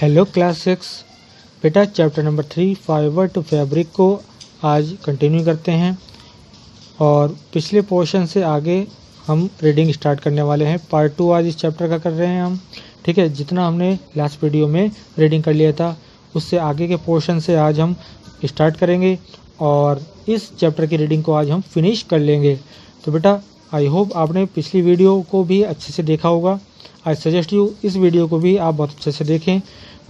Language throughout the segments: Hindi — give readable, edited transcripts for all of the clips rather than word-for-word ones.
हेलो क्लास 6 बेटा, chapter number 3 fibre to fabric को आज कंटिन्यू करते हैं और पिछले पोर्शन से आगे हम रीडिंग स्टार्ट करने वाले हैं। पार्ट 2 आज इस चैप्टर का कर रहे हैं हम। ठीक है, जितना हमने लास्ट वीडियो में रीडिंग कर लिया था उससे आगे के पोर्शन से आज हम स्टार्ट करेंगे और इस चैप्टर की रीडिंग को आज हम फिनिश कर लेंगे। तो बेटा, आई होप आपने पिछली वीडियो को भी अच्छे से देखा होगा। आई सजेस्ट यू इस वीडियो को भी आप बहुत अच्छे से देखें।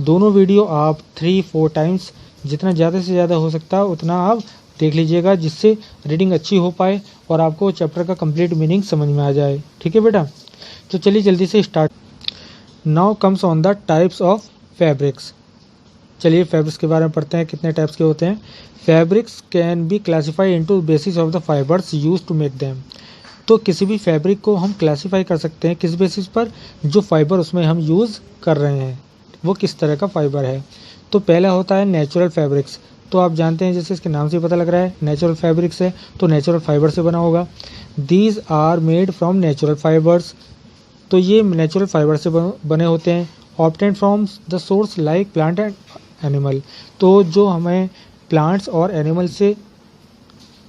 दोनों वीडियो आप 3-4 टाइम्स जितना ज़्यादा से ज़्यादा हो सकता है उतना आप देख लीजिएगा, जिससे रीडिंग अच्छी हो पाए और आपको चैप्टर का कंप्लीट मीनिंग समझ में आ जाए। ठीक है बेटा, तो चलिए जल्दी से start. Now comes on the types of fabrics. चलिए फैब्रिक्स के बारे में पढ़ते हैं, कितने टाइप्स के होते हैं। Fabrics can be classify into basis of the fibres used to make them. तो किसी भी फैब्रिक को हम क्लासीफाई कर सकते हैं किस बेसिस पर, जो फाइबर उसमें हम यूज़ कर रहे हैं वो किस तरह का फाइबर है। तो पहला होता है नेचुरल फैब्रिक्स। तो आप जानते हैं, जैसे इसके नाम से पता लग रहा है नेचुरल फैब्रिक्स है तो नेचुरल फाइबर से बना होगा। These are made from natural fibres. तो ये नेचुरल फाइबर से बने होते हैं। Obtain from the source like plant and animal. तो जो हमें प्लांट्स और एनिमल से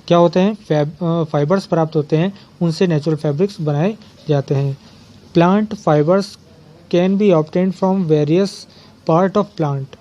क्या होते हैं, फाइबर्स प्राप्त होते हैं, उनसे नेचुरल फैब्रिक्स बनाए जाते हैं। Plant fibres can be obtain from various part of plant.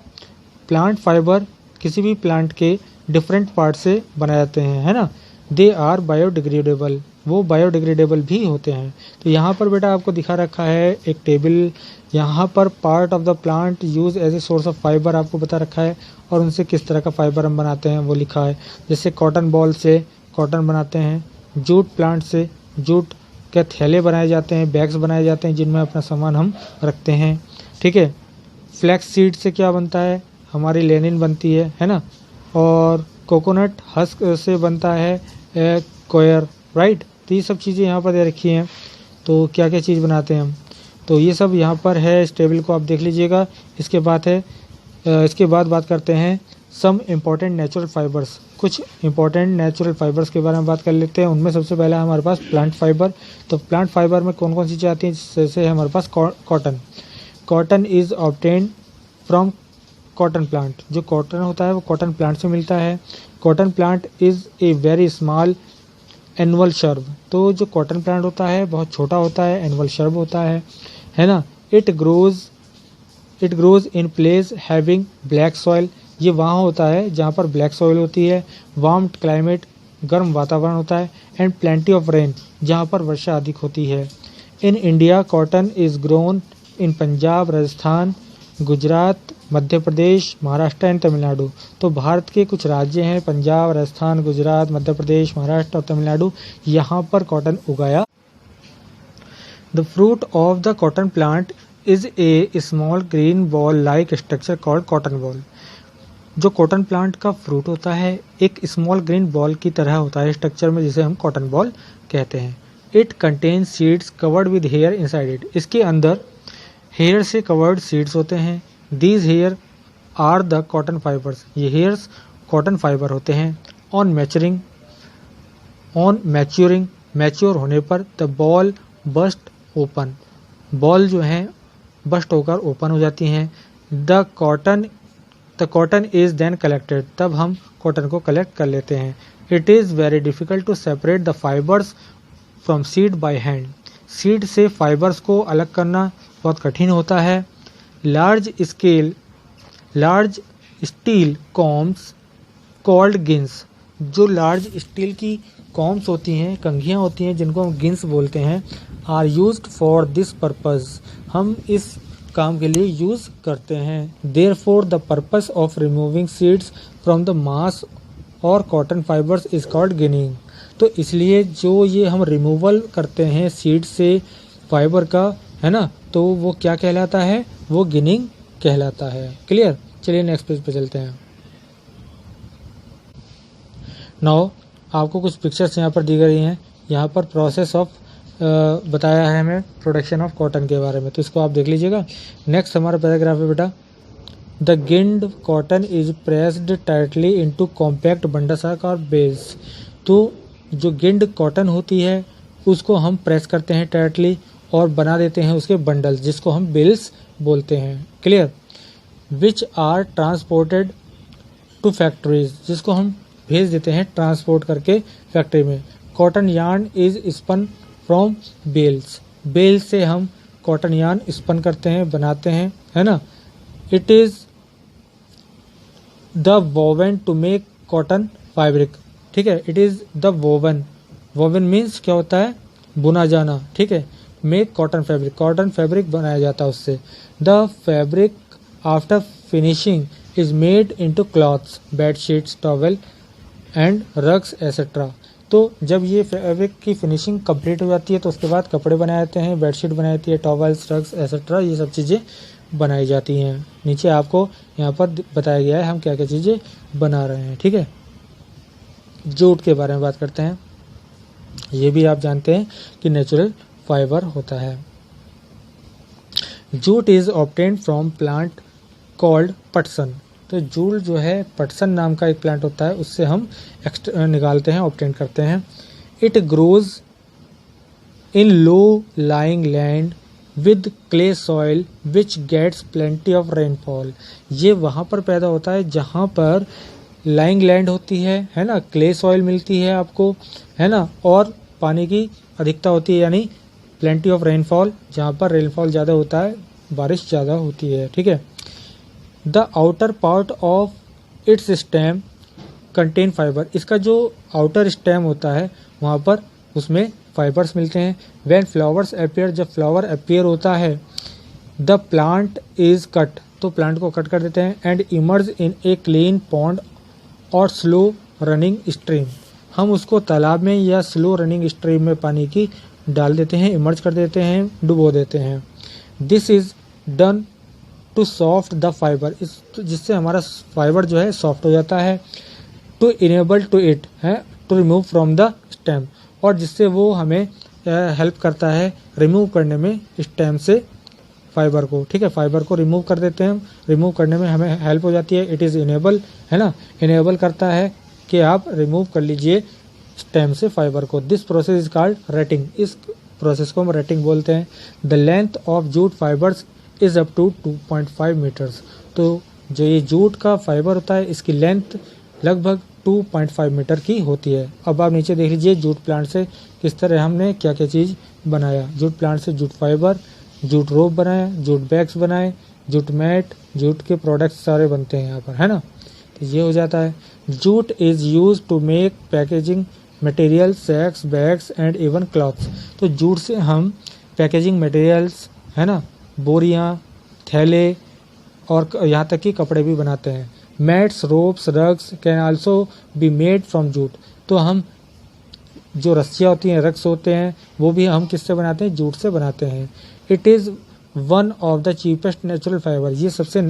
Plant fibre किसी भी प्लांट के डिफरेंट पार्ट से बनाए जाते हैं, है ना। दे आर बायोडिग्रेडेबल, वो बायोडिग्रेडेबल भी होते हैं। तो यहाँ पर बेटा आपको दिखा रखा है एक टेबल, यहाँ पर part of the plant use as a source of fibre आपको बता रखा है और उनसे किस तरह का फाइबर हम बनाते हैं वो लिखा है। जैसे कॉटन बॉल से कॉटन बनाते हैं, जूट प्लांट से जूट के थैले बनाए जाते हैं, बैग्स बनाए जाते हैं जिनमें अपना सामान हम रखते हैं। ठीक है, फ्लैक्स सीड से क्या बनता है, हमारी लेनिन बनती है ना। और कोकोनट हस्क से बनता है कोयर, राइट। तो ये सब चीज़ें यहाँ पर दे रखी हैं। तो क्या क्या चीज़ बनाते हैं हम, तो ये सब यहाँ पर है, इस टेबल को आप देख लीजिएगा। इसके बाद बात करते हैं सम इम्पॉर्टेंट नेचुरल फाइबर्स। कुछ इम्पॉर्टेंट नेचुरल फाइबर्स के बारे में बात कर लेते हैं। उनमें सबसे पहला है हमारे पास प्लांट फाइबर। तो प्लांट फाइबर में कौन कौन सी चीज़ें आती हैं, जैसे हमारे पास cotton. Cotton is obtain from cotton plant. जो कॉटन होता है वो कॉटन प्लांट से मिलता है। Cotton plant is a very small annual shrub. तो जो कॉटन प्लांट होता है बहुत छोटा होता है, एनुअल शर्ब होता है ना। It grows in place having black soil. ये वहाँ होता है जहाँ पर ब्लैक सॉइल होती है। वार्म क्लाइमेट, गर्म वातावरण होता है। एंड प्लेंटी ऑफ रेन, जहाँ पर वर्षा अधिक होती है। In India cotton is grown in Punjab, Rajasthan, Gujarat, Madhya Pradesh, Maharashtra and Tamil Nadu. तो भारत के कुछ राज्य हैं, पंजाब, राजस्थान, गुजरात, मध्य प्रदेश, महाराष्ट्र और तमिलनाडु, यहाँ पर कॉटन उगाया। The fruit of the cotton plant is a small green ball like structure called cotton ball. जो कॉटन प्लांट का फ्रूट होता है एक स्मॉल ग्रीन बॉल की तरह होता है स्ट्रक्चर में, जिसे हम कॉटन बॉल कहते हैं। It contains seeds covered with hair inside it. इसके अंदर हेयर से कवर्ड सीड्स होते हैं। These hair are the cotton fibres. ये हेयर्स कॉटन फाइबर होते हैं। ऑन मैच्योरिंग, मैच्योर होने पर the boll burst open. Boll जो है बस्ट होकर ओपन हो जाती हैं। The cotton is then collected. तब हम कॉटन को कलेक्ट कर लेते हैं। It is very difficult to separate the fibres from seed by hand. Seed से फाइबर्स को अलग करना बहुत कठिन होता है। Large steel combs called gins. जो लार्ज स्टील की कॉम्स होती हैं, कंघियाँ होती हैं, जिनको हम गिन्स बोलते हैं, are used for this purpose. हम इस काम के लिए यूज़ करते हैं। Therefore the purpose of removing seeds from the mass और cotton fibres is called ginning. तो इसलिए जो ये हम रिमूवल करते हैं सीड से फाइबर का, है ना, तो वो क्या कहलाता है, वो गिनिंग कहलाता है। क्लियर। चलिए नेक्स्ट पेज पे चलते हैं। नाउ आपको कुछ पिक्चर्स यहाँ पर दी गई हैं। यहाँ पर प्रोसेस ऑफ बताया है हमें प्रोडक्शन ऑफ कॉटन के बारे में, तो इसको आप देख लीजिएगा। नेक्स्ट हमारा पैराग्राफ है बेटा, the ginned cotton is pressed tightly into compact bundles और बेल्स। तो जो गिंड कॉटन होती है उसको हम प्रेस करते हैं टाइटली और बना देते हैं उसके बंडल्स, जिसको हम बेल्स बोलते हैं। Clear. Which are transported to factories, जिसको हम भेज देते हैं ट्रांसपोर्ट करके फैक्ट्री में। Cotton yarn is spun from bales, bale से हम कॉटन यार्न स्पन करते हैं, बनाते हैं, है ना। It is the woven to make cotton fabric, ठीक है। It is the woven, woven means क्या होता है, बुना जाना, ठीक है। Make cotton fabric, cotton fabric बनाया जाता है उससे। The fabric after finishing is made into clothes, bed sheets, towel and rugs et cetera. तो जब ये फैब्रिक की फिनिशिंग कंप्लीट हो जाती है तो उसके बाद कपड़े बनाए जाते हैं, बेडशीट बनाई जाती है, टॉवेल्स, रग्स एसेट्रा, ये सब चीज़ें बनाई जाती हैं। नीचे आपको यहाँ पर बताया गया है हम क्या क्या चीज़ें बना रहे हैं, ठीक है। जूट के बारे में बात करते हैं। ये भी आप जानते हैं कि नेचुरल फाइबर होता है। Jute is obtained from plant called पटसन। तो जूट जो है पटसन नाम का एक प्लांट होता है, उससे हम निकालते हैं, ऑब्टेन करते हैं। It grows in low lying land with clay soil which gets plenty of rainfall. ये वहाँ पर पैदा होता है जहाँ पर लाइंग लैंड होती है ना, क्ले सॉइल मिलती है आपको, है ना, और पानी की अधिकता होती है, यानी प्लेंटी ऑफ रेनफॉल, जहाँ पर रेनफॉल ज़्यादा होता है, बारिश ज़्यादा होती है, ठीक है। The outer part of its stem contain fibre, इसका जो आउटर स्टेम होता है वहाँ पर उसमें फाइबर्स मिलते हैं। व्हेन फ्लावर्स अपीयर, जब फ्लावर अपीयर होता है, द प्लांट इज कट, तो प्लांट को कट कर देते हैं। And emerge in a clean pond और स्लो रनिंग स्ट्रीम, हम उसको तालाब में या स्लो रनिंग स्ट्रीम में पानी की डाल देते हैं, इमर्ज कर देते हैं, डुबो देते हैं। This is done to soft the fibre, इस जिससे हमारा फाइबर जो है सॉफ्ट हो जाता है। टू इनेबल टू इट है to remove from the stem, और जिससे वो हमें हेल्प करता है रिमूव करने में स्टेम से फाइबर को, ठीक है। फाइबर को रिमूव कर देते हैं, रिमूव करने में हमें हेल्प हो जाती है। इट इज़ इनेबल, है ना, इनेबल करता है कि आप रिमूव कर लीजिए स्टेम से फाइबर को। This process is called retting, इस प्रोसेस को हम रेटिंग बोलते हैं। The length of jute fibres is up to 2.5 metres, तो जो ये जूट का फाइबर होता है इसकी लेंथ लगभग 2.5 मीटर की होती है। अब आप नीचे देख लीजिए जूट प्लांट से किस तरह हमने क्या क्या चीज़ बनाया। जूट प्लांट से जूट फाइबर, जूट रोप बनाया, जूट बैग्स बनाए, जूट मैट, जूट के प्रोडक्ट्स सारे बनते हैं यहाँ पर, है ना। तो ये हो जाता है। Jute is use to make packaging material, sacks, bags and even clothes. तो जूट से हम पैकेजिंग मटेरियल्स, है ना, बोरियाँ, थैले और यहाँ तक कि कपड़े भी बनाते हैं। Mats, ropes, rugs can also be made from jute, तो हम जो रस्सियाँ होती हैं, रग्स होते हैं, वो भी हम किससे बनाते हैं, जूट से बनाते हैं। It is one of the cheapest natural fibre, ये सबसे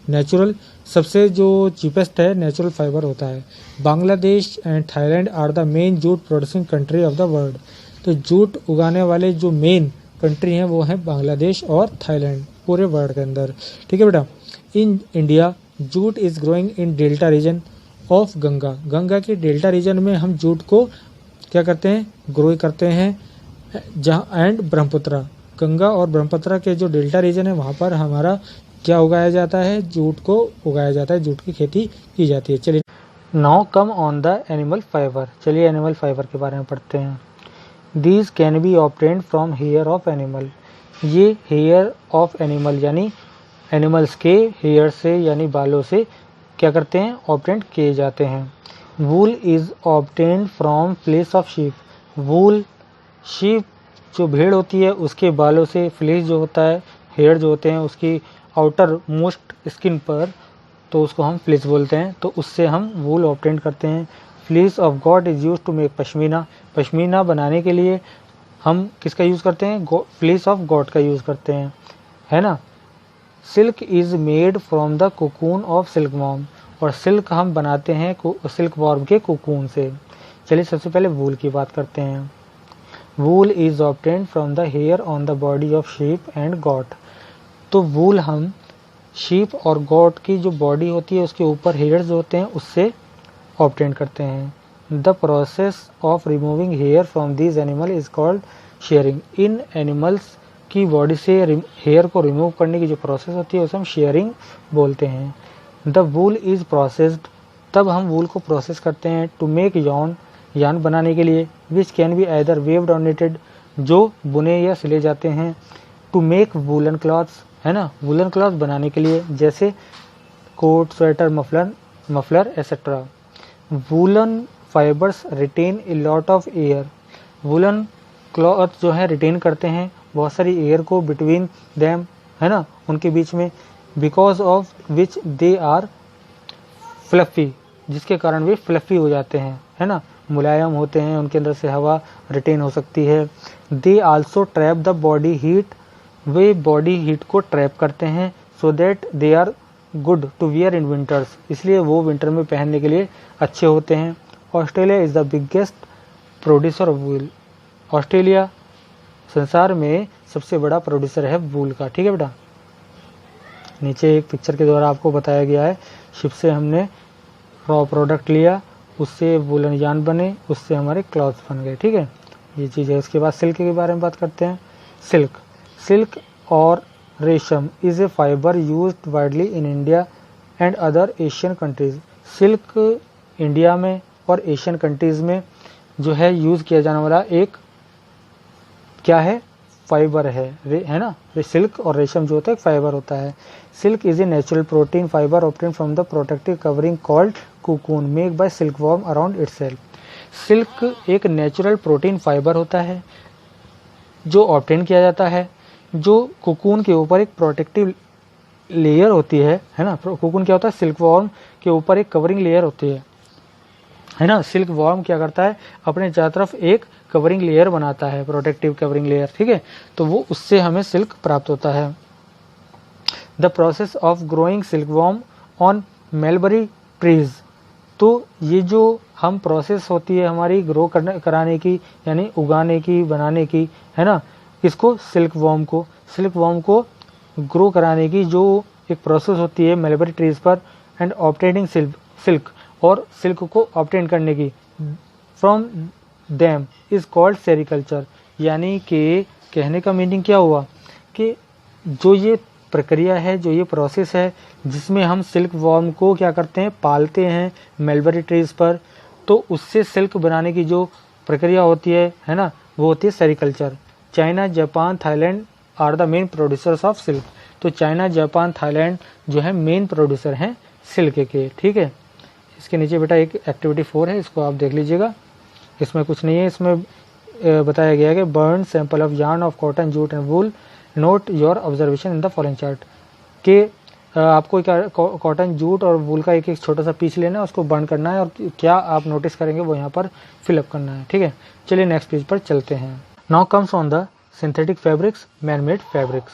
नेचुरल, सबसे जो चीपेस्ट है नेचुरल फाइबर होता है। Bangladesh and Thailand are the main jute producing country of the world, तो जूट उगाने वाले जो मेन कंट्री हैं वो हैं बांग्लादेश और थाईलैंड पूरे वर्ल्ड के अंदर, ठीक है बेटा। In India jute is growing in delta region of Ganga, Ganga के डेल्टा रीजन में हम जूट को क्या करते हैं, ग्रो करते हैं। जहाँ एंड ब्रह्मपुत्रा, गंगा और ब्रह्मपुत्रा के जो डेल्टा रीजन है वहाँ पर हमारा क्या उगाया जाता है, जूट को उगाया जाता है, जूट की खेती की जाती है। चलिए now come on the animal fibre, चलिए एनिमल फाइबर के बारे में पढ़ते हैं। These can be obtained from here of animal, ये हेयर ऑफ एनिमल यानी एनिमल्स के हेयर से यानी बालों से क्या करते हैं, ऑब्टेंड किए जाते हैं। Wool is obtained from flesh of sheep, wool sheep जो भेड़ होती है उसके बालों से, फ्लेस जो होता है, हेयर जो होते हैं उसकी आउटर मोस्ट स्किन पर, तो उसको हम फ्लेस बोलते हैं, तो उससे हम वूल ऑब्टेंड करते हैं। Fleece of goat is use to make pashmina, pashmina बनाने के लिए हम किसका यूज़ करते हैं, फ्लेस ऑफ गॉट का यूज़ करते हैं, है ना। Silk is made from the cocoon of silk worm, और सिल्क हम बनाते हैं सिल्क वॉर्म के कोकून से। चलिए सबसे पहले वूल की बात करते हैं। Wool is obtained from the hair on the body of sheep and goat, तो वूल हम शीप और गॉट की जो बॉडी होती है उसके ऊपर हेयर्स जो होते हैं उससे ऑब्टेन करते हैं। The process of removing hair from these animal is called shearing. इन एनिमल्स की बॉडी से हेयर को रिमूव करने की जो प्रोसेस होती है उसे हम शेयरिंग बोलते हैं। द वूल इज़ प्रोसेस्ड, तब हम वूल को प्रोसेस करते हैं टू मेक यान बनाने के लिए, which can be either waived और निटेड, जो बुने या सिले जाते हैं, टू मेक वूलन क्लॉथ्स, है ना, वूलन क्लॉथ बनाने के लिए, जैसे coat, sweater, muffler etcetera. Woollen fibres retain a lot of air, woollen cloth जो है रिटेन करते हैं बहुत सारी एयर को बिटवीन देम, है ना, उनके बीच में, because of which they are fluffy, जिसके कारण वे फ्लफी हो जाते हैं, है ना, मुलायम होते हैं, उनके अंदर से हवा रिटेन हो सकती है। They also trap the body heat, वे बॉडी हीट को ट्रैप करते हैं, so that they are good to wear in winters, इसलिए वो विंटर में पहनने के लिए अच्छे होते हैं। Australia is the biggest producer of wool, Australia संसार में सबसे बड़ा प्रोड्यूसर है वूल का। ठीक है बेटा, नीचे एक पिक्चर के द्वारा आपको बताया गया है, शिप से हमने रॉ प्रोडक्ट लिया, उससे वूलन यान बने, उससे हमारे क्लॉथ्स बन गए। ठीक है, ये चीज़ है। उसके बाद सिल्क के बारे में बात करते हैं। सिल्क और रेशम is a fibre used widely in India and other Asian countries. Silk India में और एशियन कंट्रीज़ में जो है यूज़ किया जाने वाला एक क्या है, फाइबर है ना। सिल्क और रेशम जो होता है फाइबर होता है। Silk is a natural protein fibre obtain from the protective covering called cocoon make by silk worm around itself. Silk एक नेचुरल प्रोटीन फाइबर होता है जो ऑब्टेन किया जाता है, जो कोकून के ऊपर एक प्रोटेक्टिव लेयर होती है ना। कोकून क्या होता है, सिल्क वॉर्म के ऊपर एक कवरिंग लेयर होती है ना। सिल्क वॉर्म क्या करता है, अपने चारों तरफ एक कवरिंग लेयर बनाता है, प्रोटेक्टिव कवरिंग लेयर। ठीक है, तो वो उससे हमें सिल्क प्राप्त होता है। The process of growing silk worm on mulberry trees, तो ये जो हम प्रोसेस होती है हमारी ग्रो कराने की, यानी उगाने की, बनाने की, है ना, इसको सिल्क वॉर्म को ग्रो कराने की जो एक प्रोसेस होती है मलबरी ट्रीज पर, एंड ऑब्टेनिंग सिल्क और सिल्क को ऑब्टेन करने की from them is called sericulture. यानी कि कहने का मीनिंग क्या हुआ कि जो ये प्रक्रिया है, जो ये प्रोसेस है जिसमें हम सिल्क वॉर्म को क्या करते हैं, पालते हैं मलबरी ट्रीज पर, तो उससे सिल्क बनाने की जो प्रक्रिया होती है ना, वो होती है sericulture. China, Japan, Thailand are the main producers of silk. तो चाइना, जापान, थाईलैंड जो है मेन प्रोड्यूसर हैं सिल्क के। ठीक है, इसके नीचे बेटा एक एक्टिविटी 4 है, इसको आप देख लीजिएगा। इसमें कुछ नहीं है, इसमें बताया गया है कि burn sample of yarn of cotton, jute and wool, not your observation in the following chart. कि आपको कॉटन, जूट और वूल का एक छोटा सा पीस लेना है, उसको बर्न करना है और क्या आप नोटिस करेंगे वो यहाँ पर फिलअप करना है। ठीक है, चलिए नेक्स्ट पेज पर चलते हैं। Now comes on the synthetic fabrics, man made fabrics.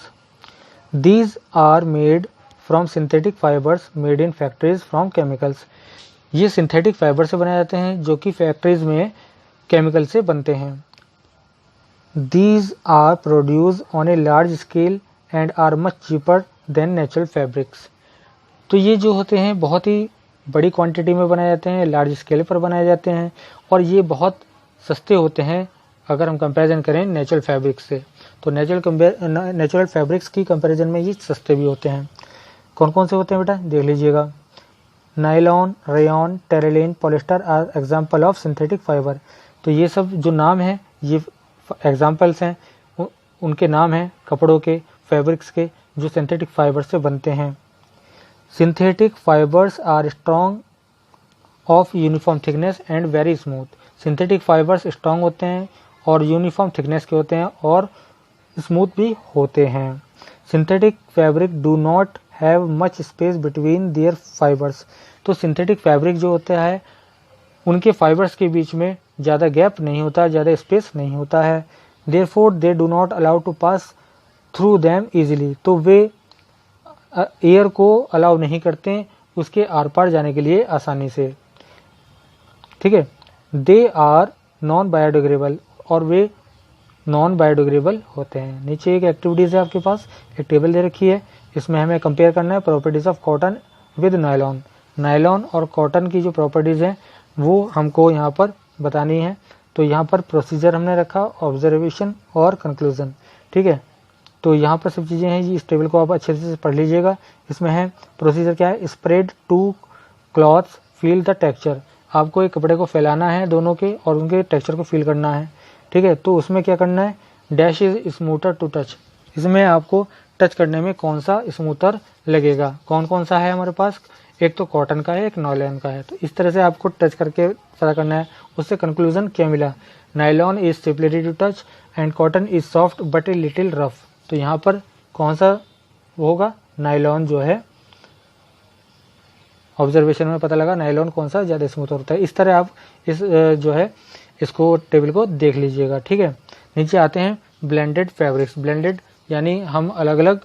These are made from synthetic fibres made in factories from chemicals. ये सिंथेटिक फाइबर से बनाए जाते हैं जो कि फैक्ट्रीज में केमिकल से बनते हैं। These are produce on a large scale and are much cheaper than natural fabrics. तो ये जो होते हैं बहुत ही बड़ी क्वांटिटी में बनाए जाते हैं, लार्ज स्केल पर बनाए जाते हैं और ये बहुत सस्ते होते हैं अगर हम कंपैरिजन करें नेचुरल फैब्रिक्स से। तो नेचुरल फैब्रिक्स की कंपैरिजन में ये सस्ते भी होते हैं। कौन कौन से होते हैं बेटा देख लीजिएगा। Nylon, rayon, terylene, polyester are example of synthetic fibre. तो ये सब जो नाम हैं ये एग्जाम्पल्स हैं, उनके नाम हैं कपड़ों के, फैब्रिक्स के जो सिंथेटिक फाइबर से बनते हैं। Synthetic fibres are strong of uniform thickness and very smooth. Synthetic fibres strong होते हैं और यूनिफॉर्म थिकनेस के होते हैं और स्मूथ भी होते हैं। Synthetic fabric do not have much space between their fibres. तो सिंथेटिक फैब्रिक जो होता है उनके फाइबर्स के बीच में ज़्यादा गैप नहीं होता, ज़्यादा स्पेस नहीं होता है। Therefore they do not allow to pass through them easily. तो वे एयर को अलाउ नहीं करते उसके आर पार जाने के लिए आसानी से। ठीक है, दे आर नॉन बायोडिग्रेडेबल और वे नॉन बायोडिग्रेडेबल होते हैं। नीचे एक एक्टिविटीज़ है आपके पास, एक टेबल दे रखी है, इसमें हमें कंपेयर करना है properties of cotton with nylon. Nylon और कॉटन की जो प्रॉपर्टीज़ हैं वो हमको यहाँ पर बतानी है। तो यहाँ पर प्रोसीजर हमने रखा, ऑब्जर्वेशन और कंक्लूजन। ठीक है, तो यहाँ पर सब चीज़ें हैं, ये इस टेबल को आप अच्छे से पढ़ लीजिएगा। इसमें है प्रोसीजर क्या है, spread 2 clothes feel the texture. आपको एक कपड़े को फैलाना है दोनों के और उनके टेक्सचर को फील करना है, ठीक है। तो उसमें क्या करना है, dash is smoother to touch. इसमें आपको टच करने में कौन सा स्मूथर लगेगा, कौन कौन सा है हमारे पास, एक तो कॉटन का है, एक नायलॉन का है। तो इस तरह से आपको टच करके पता करना है। उससे कंक्लूजन क्या मिला, nylon is stability to touch and cotton is soft but a little rough. तो यहाँ पर कौन सा होगा, नायलॉन जो है, ऑब्जर्वेशन में पता लगा नायलॉन कौन सा ज़्यादा स्मूथ होता है। इस तरह आप इस जो है इसको टेबल को देख लीजिएगा, ठीक है। नीचे आते हैं ब्लेंडेड फैब्रिक्स। ब्लेंडेड यानी हम अलग अलग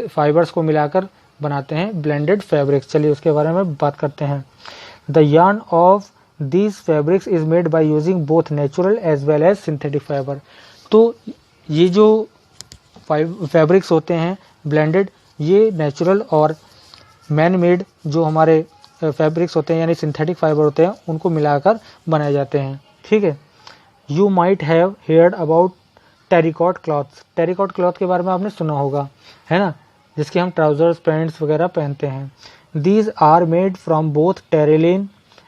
फाइबर्स को मिलाकर बनाते हैं ब्लेंडेड फैब्रिक्स। चलिए उसके बारे में बात करते हैं। The yarn of these fabrics is made by using both natural as well as synthetic fibre. तो ये जो फैब्रिक्स होते हैं ब्लेंडेड, ये नेचुरल और मैन मेड जो हमारे फैब्रिक्स होते हैं यानी सिंथेटिक फाइबर होते हैं, उनको मिलाकर बनाए जाते हैं, ठीक है। You might have heard about terricot clothes. Terricot cloth के बारे में आपने सुना होगा, है ना, जिसके हम ट्राउजर्स पैंट्स वगैरह पहनते हैं। These are made from both terylene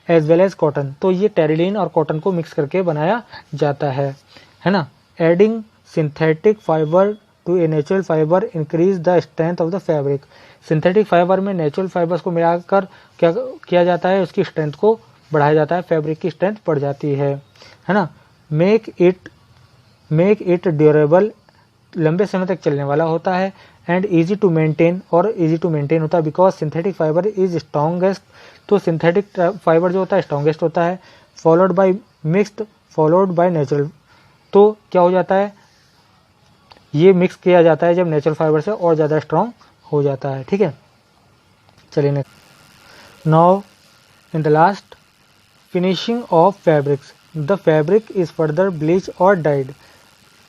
as well as cotton. तो ये टेरिलीन और कॉटन को मिक्स करके बनाया जाता है ना। Adding synthetic fibre to a natural fibre increase the strength of the fabric. Synthetic fibre में नेचुरल फाइबर्स को मिलाकर क्या किया जाता है, उसकी स्ट्रेंथ को बढ़ाया जाता है, फैब्रिक की स्ट्रेंथ बढ़ जाती है ना। मेक इट ड्यूरेबल, लंबे समय तक चलने वाला होता है। एंड इजी टू मेंटेन, और इजी टू मेंटेन होता है because synthetic fibre is strongest. तो सिंथेटिक फाइबर जो होता है स्ट्रॉन्गेस्ट होता है। Followed by mixed, followed by natural. तो क्या हो जाता है, ये मिक्स किया जाता है जब नेचुरल फाइबर से और ज़्यादा स्ट्रॉन्ग हो जाता है, ठीक है। चलिए next. Now in the last, finishing of fabrics. The fabric is further bleach और डाइड।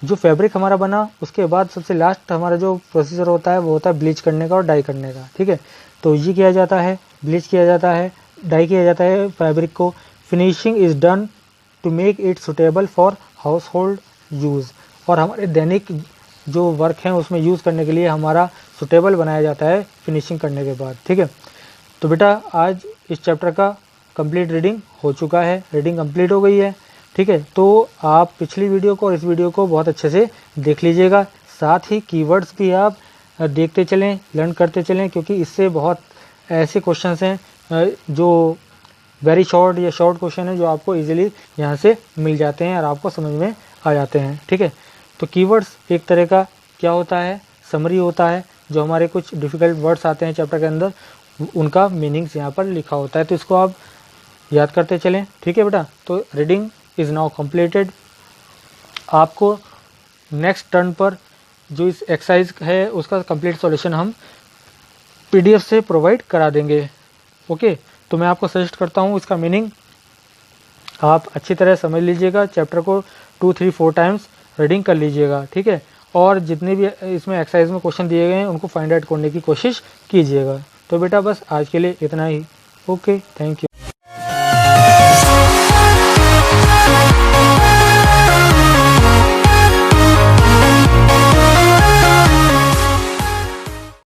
जो फैब्रिक हमारा बना उसके बाद सबसे लास्ट हमारा जो प्रोसीजर होता है वो होता है ब्लीच करने का और डाई करने का, ठीक है। तो ये किया जाता है, ब्लीच किया जाता है, डाई किया जाता है फैब्रिक को। Finishing is done to make it suitable for household use. और हमारे दैनिक जो वर्क हैं उसमें यूज़ करने के लिए हमारा सुटेबल बनाया जाता है फिनिशिंग करने के बाद, ठीक है। तो बेटा आज इस चैप्टर का कंप्लीट रीडिंग हो चुका है, रीडिंग कंप्लीट हो गई है, ठीक है। तो आप पिछली वीडियो को और इस वीडियो को बहुत अच्छे से देख लीजिएगा। साथ ही कीवर्ड्स भी आप देखते चलें, लर्न करते चलें, क्योंकि इससे बहुत ऐसे क्वेश्चंस हैं जो वेरी शॉर्ट या शॉर्ट क्वेश्चन है जो आपको इजीली यहाँ से मिल जाते हैं और आपको समझ में आ जाते हैं, ठीक है। तो कीवर्ड्स एक तरह का क्या होता है, समरी होता है। जो हमारे कुछ डिफ़िकल्ट वर्ड्स आते हैं चैप्टर के अंदर, उनका मीनिंग्स यहाँ पर लिखा होता है, तो इसको आप याद करते चलें, ठीक है बेटा। तो रीडिंग इज़ नाउ कंप्लीटेड। आपको नेक्स्ट टर्न पर जो इस एक्सरसाइज है उसका कंप्लीट सॉल्यूशन हम PDF से प्रोवाइड करा देंगे, ओके। तो मैं आपको सजेस्ट करता हूँ इसका मीनिंग आप अच्छी तरह समझ लीजिएगा, चैप्टर को 2, 3, 4 टाइम्स रीडिंग कर लीजिएगा, ठीक है। और जितने भी इसमें एक्सरसाइज में क्वेश्चन दिए गए हैं उनको फाइंड आउट करने की कोशिश कीजिएगा। तो बेटा बस आज के लिए इतना ही, ओके, थैंक यू।